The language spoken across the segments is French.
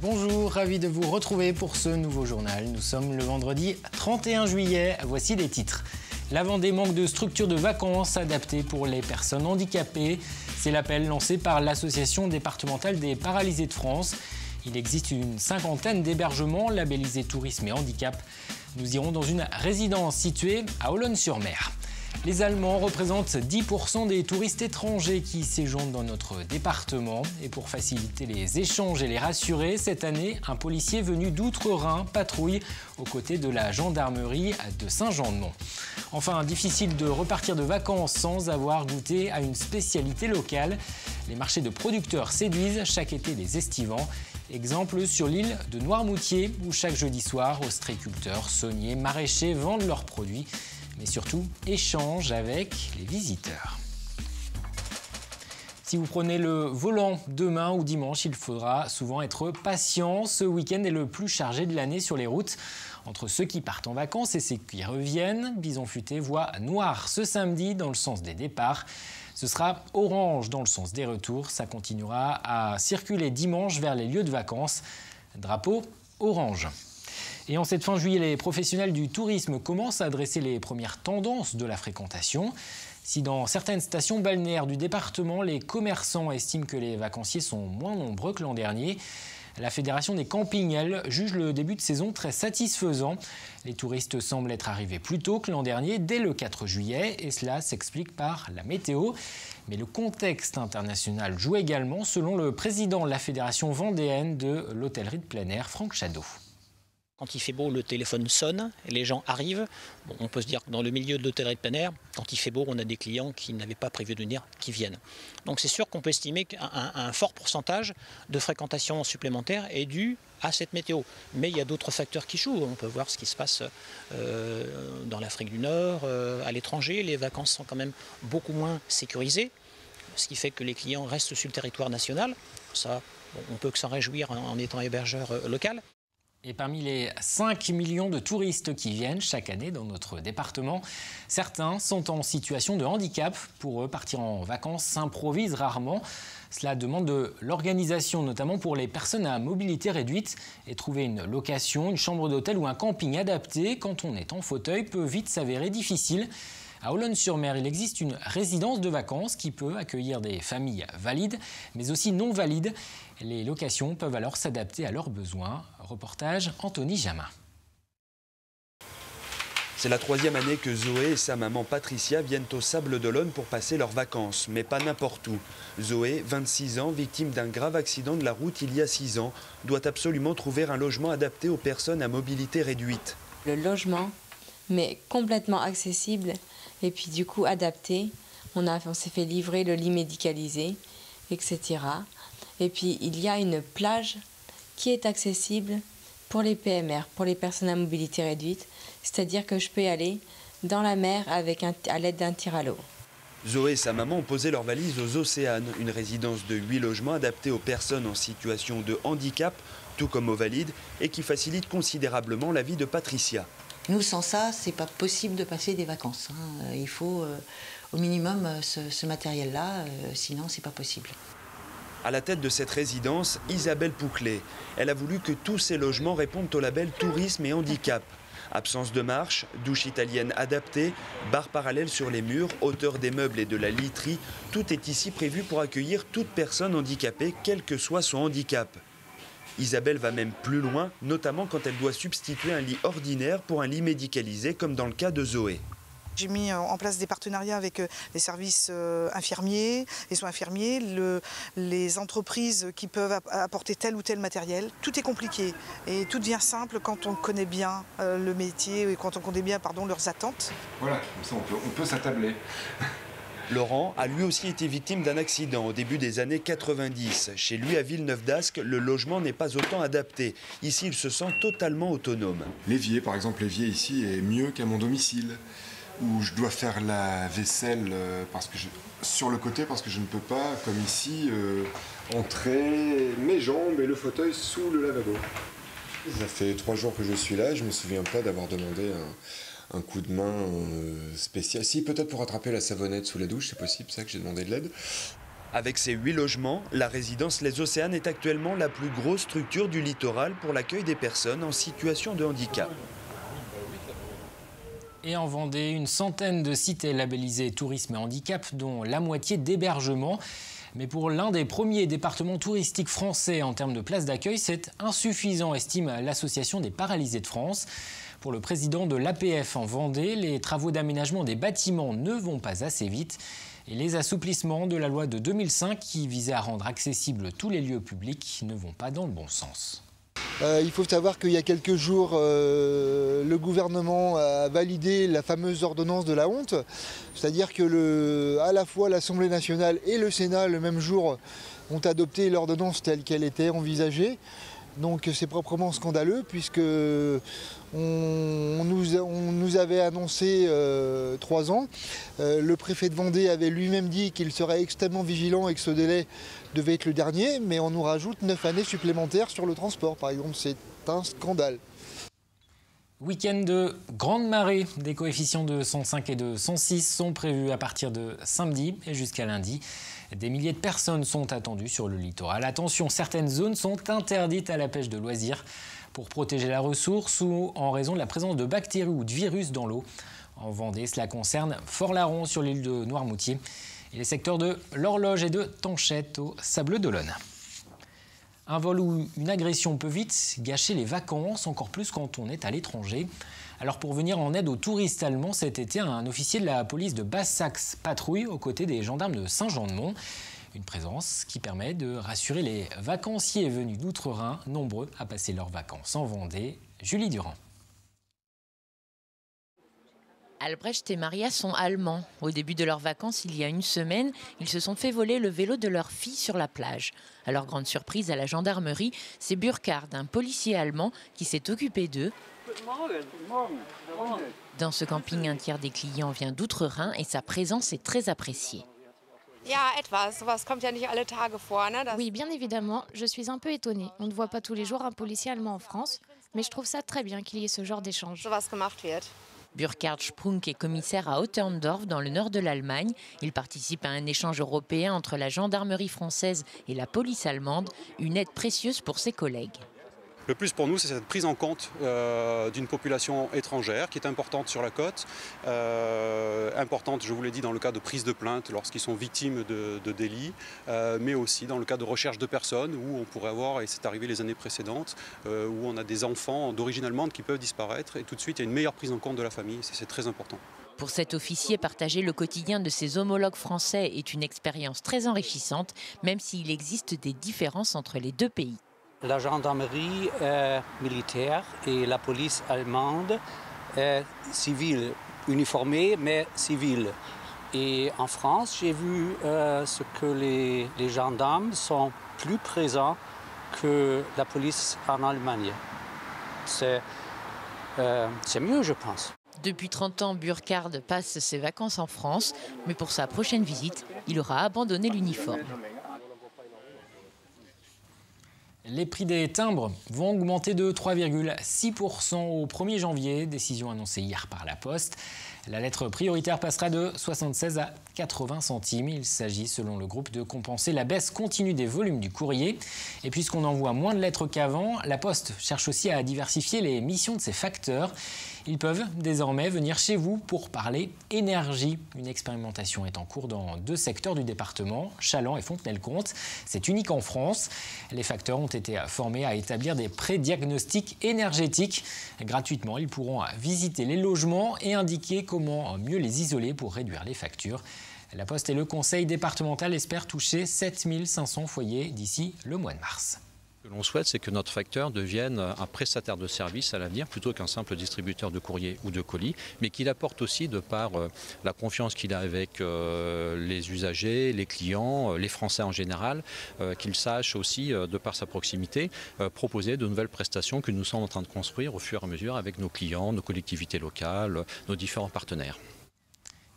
Bonjour, ravi de vous retrouver pour ce nouveau journal. Nous sommes le vendredi 31 juillet. Voici les titres. La Vendée manque de structures de vacances adaptées pour les personnes handicapées. C'est l'appel lancé par l'Association départementale des paralysés de France. Il existe une cinquantaine d'hébergements labellisés tourisme et handicap. Nous irons dans une résidence située à Olonne-sur-Mer. Les Allemands représentent 10% des touristes étrangers qui séjournent dans notre département. Et pour faciliter les échanges et les rassurer, cette année, un policier venu d'Outre-Rhin patrouille aux côtés de la gendarmerie de Saint-Jean-de-Mont. Enfin, difficile de repartir de vacances sans avoir goûté à une spécialité locale. Les marchés de producteurs séduisent chaque été les estivants. Exemple sur l'île de Noirmoutier, où chaque jeudi soir, ostréiculteurs, sauniers, maraîchers vendent leurs produits, mais surtout échangent avec les visiteurs. Si vous prenez le volant demain ou dimanche, il faudra souvent être patient. Ce week-end est le plus chargé de l'année sur les routes. Entre ceux qui partent en vacances et ceux qui reviennent, Bison Futé voit noir ce samedi dans le sens des départs. Ce sera orange dans le sens des retours. Ça continuera à circuler dimanche vers les lieux de vacances. Drapeau orange. Et en cette fin juillet, les professionnels du tourisme commencent à dresser les premières tendances de la fréquentation. Si dans certaines stations balnéaires du département, les commerçants estiment que les vacanciers sont moins nombreux que l'an dernier, la Fédération des campings, elle, juge le début de saison très satisfaisant. Les touristes semblent être arrivés plus tôt que l'an dernier, dès le 4 juillet, et cela s'explique par la météo. Mais le contexte international joue également, selon le président de la Fédération vendéenne de l'hôtellerie de plein air, Franck Chadeau. Quand il fait beau, le téléphone sonne et les gens arrivent. Bon, on peut se dire que dans le milieu de l'hôtellerie de plein air, quand il fait beau, on a des clients qui n'avaient pas prévu de venir, qui viennent. Donc c'est sûr qu'on peut estimer qu'un fort pourcentage de fréquentation supplémentaire est dû à cette météo. Mais il y a d'autres facteurs qui jouent. On peut voir ce qui se passe dans l'Afrique du Nord, à l'étranger. Les vacances sont quand même beaucoup moins sécurisées, ce qui fait que les clients restent sur le territoire national. Ça, on peut que s'en réjouir en étant hébergeur local. Et parmi les 5 millions de touristes qui viennent chaque année dans notre département, certains sont en situation de handicap. Pour eux, partir en vacances s'improvise rarement. Cela demande de l'organisation, notamment pour les personnes à mobilité réduite. Et trouver une location, une chambre d'hôtel ou un camping adapté quand on est en fauteuil peut vite s'avérer difficile. À Olonne-sur-Mer, il existe une résidence de vacances qui peut accueillir des familles valides, mais aussi non valides. Les locations peuvent alors s'adapter à leurs besoins. Reportage Anthony Jamin. C'est la 3e année que Zoé et sa maman Patricia viennent au Sable d'Olonne pour passer leurs vacances, mais pas n'importe où. Zoé, 26 ans, victime d'un grave accident de la route il y a 6 ans, doit absolument trouver un logement adapté aux personnes à mobilité réduite. Le logement, mais complètement accessible et puis du coup adapté. On s'est fait livrer le lit médicalisé, etc. Et puis il y a une plage qui est accessible pour les PMR, pour les personnes à mobilité réduite. C'est-à-dire que je peux aller dans la mer à l'aide d'un tir à l'eau. Zoé et sa maman ont posé leurs valises aux Océanes, une résidence de 8 logements adaptée aux personnes en situation de handicap, tout comme aux valides, et qui facilite considérablement la vie de Patricia. Nous, sans ça, c'est pas possible de passer des vacances. Il faut au minimum ce matériel-là, sinon c'est pas possible. À la tête de cette résidence, Isabelle Pouclet. Elle a voulu que tous ces logements répondent au label tourisme et handicap. Absence de marche, douche italienne adaptée, barres parallèles sur les murs, hauteur des meubles et de la literie, tout est ici prévu pour accueillir toute personne handicapée, quel que soit son handicap. Isabelle va même plus loin, notamment quand elle doit substituer un lit ordinaire pour un lit médicalisé, comme dans le cas de Zoé. J'ai mis en place des partenariats avec les services infirmiers, les soins infirmiers, les entreprises qui peuvent apporter tel ou tel matériel. Tout est compliqué et tout devient simple quand on connaît bien le métier et quand on connaît bien leurs attentes. Voilà, comme ça on peut s'attabler. Laurent a lui aussi été victime d'un accident au début des années 90. Chez lui, à Villeneuve-d'Ascq, le logement n'est pas autant adapté. Ici, il se sent totalement autonome. L'évier, par exemple, l'évier ici est mieux qu'à mon domicile, où je dois faire la vaisselle sur le côté parce que je ne peux pas, comme ici, entrer mes jambes et le fauteuil sous le lavabo. Ça fait 3 jours que je suis là, je ne me souviens pas d'avoir demandé un coup de main spécial. Si, peut-être pour attraper la savonnette sous la douche, c'est possible, ça que j'ai demandé de l'aide. Avec ses 8 logements, la résidence Les Océanes est actuellement la plus grosse structure du littoral pour l'accueil des personnes en situation de handicap. Et en Vendée, une centaine de sites labellisés tourisme et handicap, dont la moitié d'hébergement. Mais pour l'un des premiers départements touristiques français en termes de places d'accueil, c'est insuffisant, estime l'Association des paralysés de France. Pour le président de l'APF en Vendée, les travaux d'aménagement des bâtiments ne vont pas assez vite. Et les assouplissements de la loi de 2005 qui visait à rendre accessibles tous les lieux publics ne vont pas dans le bon sens. Il faut savoir qu'il y a quelques jours, le gouvernement a validé la fameuse ordonnance de la honte. C'est-à-dire que à la fois l'Assemblée nationale et le Sénat, le même jour, ont adopté l'ordonnance telle qu'elle était envisagée. Donc c'est proprement scandaleux puisque on nous avait annoncé 3 ans. Le préfet de Vendée avait lui-même dit qu'il serait extrêmement vigilant et que ce délai devait être le dernier, mais on nous rajoute 9 années supplémentaires sur le transport, par exemple. C'est un scandale. Week-end de grande marée, des coefficients de 105 et de 106 sont prévus à partir de samedi et jusqu'à lundi. Des milliers de personnes sont attendues sur le littoral. Attention, certaines zones sont interdites à la pêche de loisirs pour protéger la ressource ou en raison de la présence de bactéries ou de virus dans l'eau. En Vendée, cela concerne Fort-Larron sur l'île de Noirmoutier et les secteurs de l'Horloge et de Tanchette au Sables-d'Olonne. Un vol ou une agression peut vite gâcher les vacances, encore plus quand on est à l'étranger. Alors pour venir en aide aux touristes allemands cet été, un officier de la police de Basse-Saxe patrouille aux côtés des gendarmes de Saint-Jean-de-Mont. Une présence qui permet de rassurer les vacanciers venus d'outre-Rhin, nombreux à passer leurs vacances en Vendée. Julie Durand. Albrecht et Maria sont allemands. Au début de leurs vacances, il y a une semaine, ils se sont fait voler le vélo de leur fille sur la plage. À leur grande surprise à la gendarmerie, c'est Burkhard, un policier allemand, qui s'est occupé d'eux. Dans ce camping, un tiers des clients vient d'outre-Rhin et sa présence est très appréciée. Oui, bien évidemment, je suis un peu étonnée. On ne voit pas tous les jours un policier allemand en France, mais je trouve ça très bien qu'il y ait ce genre d'échange. Burkhard Sprunk est commissaire à Otterndorf dans le nord de l'Allemagne. Il participe à un échange européen entre la gendarmerie française et la police allemande, une aide précieuse pour ses collègues. Le plus pour nous, c'est cette prise en compte d'une population étrangère qui est importante sur la côte, importante, je vous l'ai dit, dans le cas de prise de plainte lorsqu'ils sont victimes de délits, mais aussi dans le cas de recherche de personnes où on pourrait avoir, et c'est arrivé les années précédentes, où on a des enfants d'origine allemande qui peuvent disparaître et tout de suite il y a une meilleure prise en compte de la famille, c'est très important. Pour cet officier, partager le quotidien de ses homologues français est une expérience très enrichissante, même s'il existe des différences entre les deux pays. La gendarmerie militaire et la police allemande est civile, uniformée mais civile. Et en France, j'ai vu ce que les gendarmes sont plus présents que la police en Allemagne. C'est mieux, je pense. Depuis 30 ans, Burkhard passe ses vacances en France, mais pour sa prochaine visite, il aura abandonné l'uniforme. Les prix des timbres vont augmenter de 3,6% au 1er janvier, décision annoncée hier par la Poste. La lettre prioritaire passera de 76 à 80 centimes. Il s'agit, selon le groupe, de compenser la baisse continue des volumes du courrier. Et puisqu'on envoie moins de lettres qu'avant, la Poste cherche aussi à diversifier les missions de ses facteurs. Ils peuvent désormais venir chez vous pour parler énergie. Une expérimentation est en cours dans 2 secteurs du département, Challans et Fontenay-le-Comte. C'est unique en France. Les facteurs ont été formés à établir des pré-diagnostics énergétiques. Gratuitement, ils pourront visiter les logements et indiquer comment mieux les isoler pour réduire les factures. La Poste et le Conseil départemental espèrent toucher 7500 foyers d'ici le mois de mars. Ce que l'on souhaite, c'est que notre facteur devienne un prestataire de service à l'avenir plutôt qu'un simple distributeur de courrier ou de colis, mais qu'il apporte aussi, de par la confiance qu'il a avec les usagers, les clients, les Français en général, qu'il sache aussi, de par sa proximité, proposer de nouvelles prestations que nous sommes en train de construire au fur et à mesure avec nos clients, nos collectivités locales, nos différents partenaires.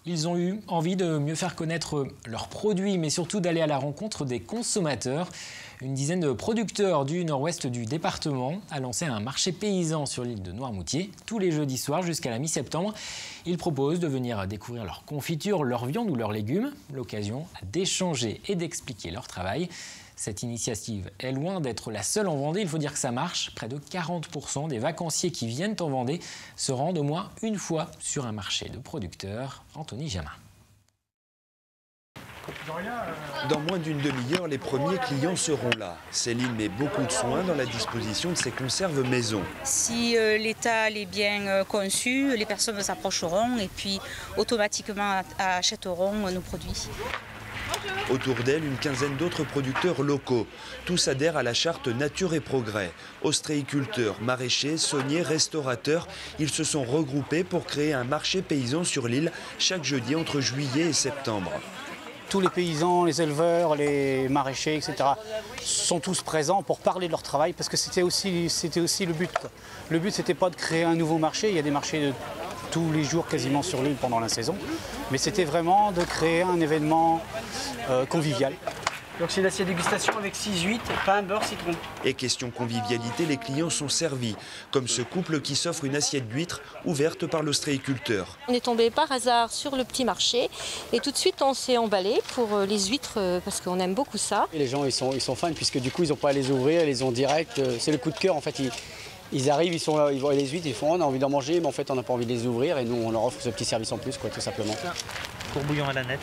Ils ont eu envie de mieux faire connaître leurs produits, mais surtout d'aller à la rencontre des consommateurs. Une dizaine de producteurs du nord-ouest du département a lancé un marché paysan sur l'île de Noirmoutier tous les jeudis soirs jusqu'à la mi-septembre. Ils proposent de venir découvrir leurs confitures, leurs viandes ou leurs légumes, l'occasion d'échanger et d'expliquer leur travail. Cette initiative est loin d'être la seule en Vendée. Il faut dire que ça marche. Près de 40% des vacanciers qui viennent en Vendée se rendent au moins une fois sur un marché de producteurs. Anthony Jamin. Dans moins d'une demi-heure, les premiers clients seront là. Céline met beaucoup de soin dans la disposition de ses conserves maison. Si l'étal est bien conçu, les personnes s'approcheront et puis automatiquement achèteront nos produits. Autour d'elle, une quinzaine d'autres producteurs locaux. Tous adhèrent à la charte Nature et Progrès. Ostréiculteurs, maraîchers, sauniers, restaurateurs, ils se sont regroupés pour créer un marché paysan sur l'île chaque jeudi entre juillet et septembre. Tous les paysans, les éleveurs, les maraîchers, etc. sont tous présents pour parler de leur travail parce que c'était aussi le but. Le but, c'était pas de créer un nouveau marché. Il y a des marchés tous les jours quasiment sur l'île pendant la saison. Mais c'était vraiment de créer un événement convivial. Donc c'est une assiette dégustation avec 6 huîtres, pain, beurre, citron. Et question convivialité, les clients sont servis, comme ce couple qui s'offre une assiette d'huîtres ouverte par l'ostréiculteur. On est tombé par hasard sur le petit marché et tout de suite on s'est emballé pour les huîtres parce qu'on aime beaucoup ça. Et les gens ils sont fans puisque du coup ils n'ont pas à les ouvrir, ils les ont direct, c'est le coup de cœur en fait. Ils arrivent, ils sont là, ils voient les huîtres, ils font on a envie d'en manger mais en fait on n'a pas envie de les ouvrir et nous on leur offre ce petit service en plus quoi, tout simplement. Courbouillon à la nette.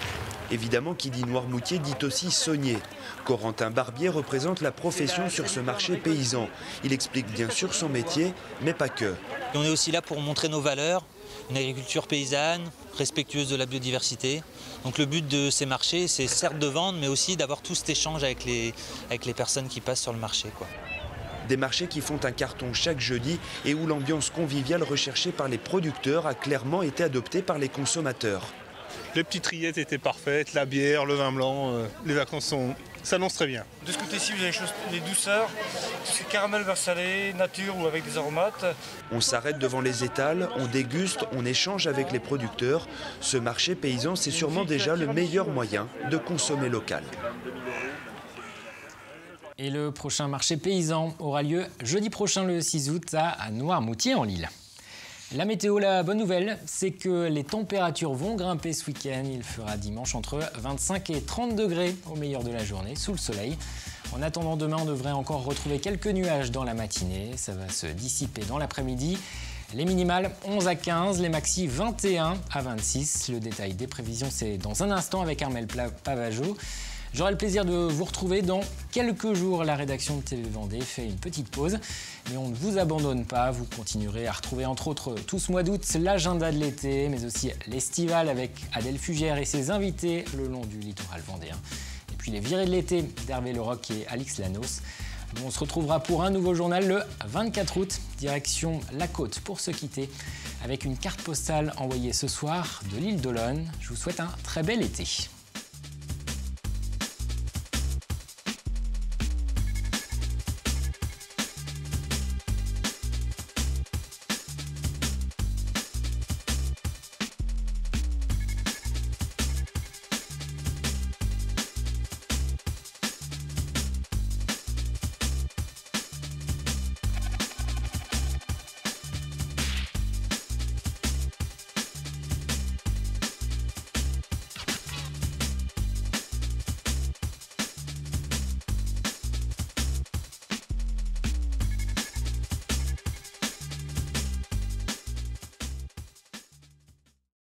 Évidemment, qui dit Noirmoutier dit aussi saunier. Corentin Barbier représente la profession sur ce marché paysan. Il explique bien sûr son métier, mais pas que. On est aussi là pour montrer nos valeurs, une agriculture paysanne, respectueuse de la biodiversité. Donc le but de ces marchés, c'est certes de vendre, mais aussi d'avoir tout cet échange avec les personnes qui passent sur le marché, quoi. Des marchés qui font un carton chaque jeudi et où l'ambiance conviviale recherchée par les producteurs a clairement été adoptée par les consommateurs. Les petites rillettes étaient parfaites, la bière, le vin blanc, les vacances s'annoncent très bien. De ce côté-ci, vous avez les douceurs, tout ce qui est caramel, beurre salé, nature ou avec des aromates. On s'arrête devant les étals, on déguste, on échange avec les producteurs. Ce marché paysan, c'est sûrement déjà le meilleur moyen de consommer local. Et le prochain marché paysan aura lieu jeudi prochain, le 6 août, à Noirmoutier en Lille. La météo, la bonne nouvelle, c'est que les températures vont grimper ce week-end. Il fera dimanche entre 25 et 30 degrés au meilleur de la journée, sous le soleil. En attendant, demain, on devrait encore retrouver quelques nuages dans la matinée. Ça va se dissiper dans l'après-midi. Les minimales 11 à 15, les maxi 21 à 26. Le détail des prévisions, c'est dans un instant avec Armel Pavageau. J'aurai le plaisir de vous retrouver dans quelques jours. La rédaction de TV Vendée fait une petite pause, mais on ne vous abandonne pas. Vous continuerez à retrouver entre autres tout ce mois d'août l'agenda de l'été, mais aussi l'estival avec Adèle Fugère et ses invités le long du littoral vendéen. Et puis les virées de l'été d'Hervé Leroc et Alix Lanos. On se retrouvera pour un nouveau journal le 24 août, direction la côte pour se quitter, avec une carte postale envoyée ce soir de l'île d'Olonne. Je vous souhaite un très bel été.